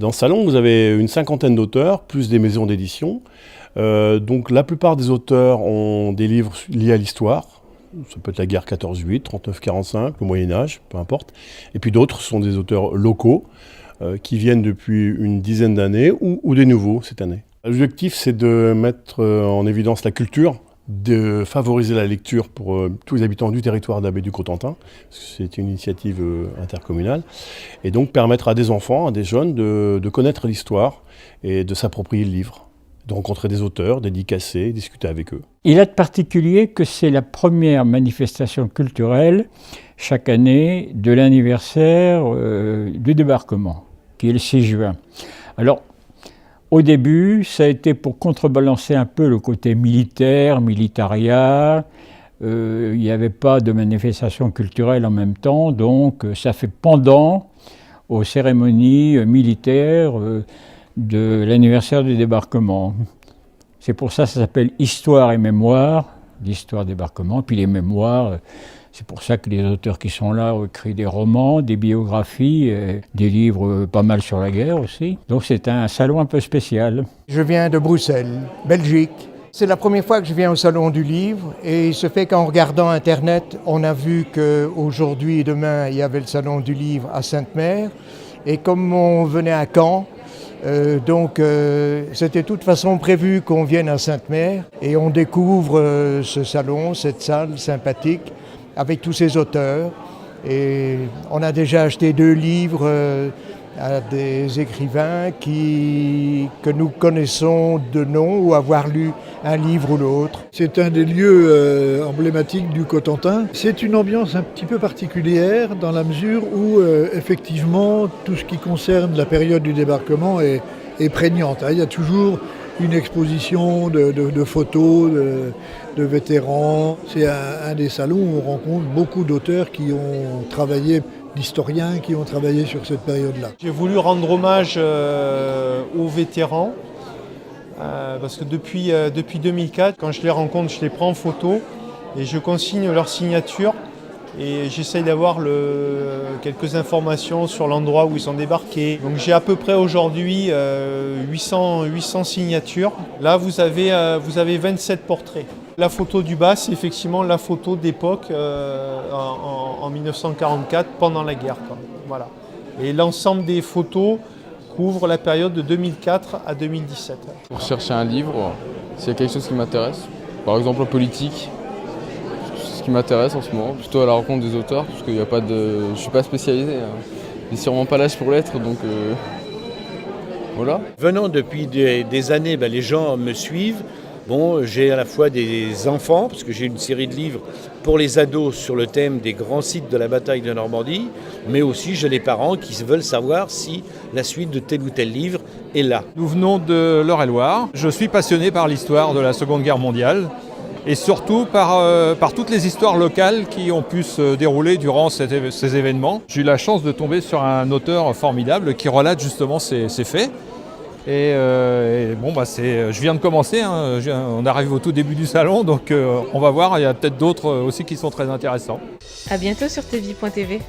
Dans ce salon, vous avez une cinquantaine d'auteurs, plus des maisons d'édition. Donc la plupart des auteurs ont des livres liés à l'histoire. Ça peut être la guerre 14-8, 39-45, le Moyen-Âge, peu importe. Et puis d'autres sont des auteurs locaux qui viennent depuis une dizaine d'années ou des nouveaux cette année. L'objectif, c'est de mettre en évidence la culture, de favoriser la lecture pour tous les habitants du territoire de la baie du Cotentin, parce que c'est une initiative intercommunale, et donc permettre à des enfants, à des jeunes de connaître l'histoire et de s'approprier le livre, de rencontrer des auteurs, dédicacer, discuter avec eux. Il a de particulier que c'est la première manifestation culturelle chaque année de l'anniversaire du débarquement, qui est le 6 juin. Alors, au début, ça a été pour contrebalancer un peu le côté militaire, militaria. Il n'y avait pas de manifestation culturelle en même temps, donc ça fait pendant aux cérémonies militaires de l'anniversaire du débarquement. C'est pour ça que ça s'appelle Histoire et Mémoire, l'histoire du débarquement. Puis les mémoires, c'est pour ça que les auteurs qui sont là ont écrit des romans, des biographies, des livres pas mal sur la guerre aussi. Donc c'est un salon un peu spécial. Je viens de Bruxelles, Belgique. C'est la première fois que je viens au Salon du Livre et il se fait qu'en regardant Internet, on a vu qu'aujourd'hui et demain, il y avait le Salon du Livre à Sainte-Mère. Et comme on venait à Caen, c'était de toute façon prévu qu'on vienne à Sainte-Mère et on découvre ce salon, cette salle sympathique avec tous ces auteurs. Et on a déjà acheté 2 livres à des écrivains que nous connaissons de nom ou avoir lu un livre ou l'autre. C'est un des lieux emblématiques du Cotentin. C'est une ambiance un petit peu particulière dans la mesure où effectivement tout ce qui concerne la période du débarquement est prégnante. Il y a toujours une exposition de photos de vétérans. C'est un des salons où on rencontre beaucoup d'auteurs qui ont travaillé, d'historiens qui ont travaillé sur cette période-là. J'ai voulu rendre hommage aux vétérans parce que depuis 2004, quand je les rencontre, je les prends en photo et je consigne leur signature et j'essaye d'avoir quelques informations sur l'endroit où ils sont débarqués. Donc j'ai à peu près aujourd'hui 800 signatures. Là vous avez 27 portraits. La photo du bas, c'est effectivement la photo d'époque en 1944 pendant la guerre. Voilà. Et l'ensemble des photos couvre la période de 2004 à 2017. Pour chercher un livre, s'il y a quelque chose qui m'intéresse, par exemple en politique, c'est ce qui m'intéresse en ce moment, plutôt à la rencontre des auteurs, parce qu'il n'y a pas de... je ne suis pas spécialisé, hein. J'ai sûrement pas l'âge pour l'être, donc voilà. Venant depuis des années, les gens me suivent. Bon, j'ai à la fois des enfants, parce que j'ai une série de livres pour les ados sur le thème des grands sites de la bataille de Normandie, mais aussi j'ai les parents qui veulent savoir si la suite de tel ou tel livre est là. Nous venons de l'Eure-et-Loir. Je suis passionné par l'histoire de la Seconde Guerre mondiale et surtout par toutes les histoires locales qui ont pu se dérouler durant ces événements. J'ai eu la chance de tomber sur un auteur formidable qui relate justement ces faits. Je viens de commencer, hein, on arrive au tout début du salon, donc on va voir, il y a peut-être d'autres aussi qui sont très intéressants. À bientôt sur tvi.tv.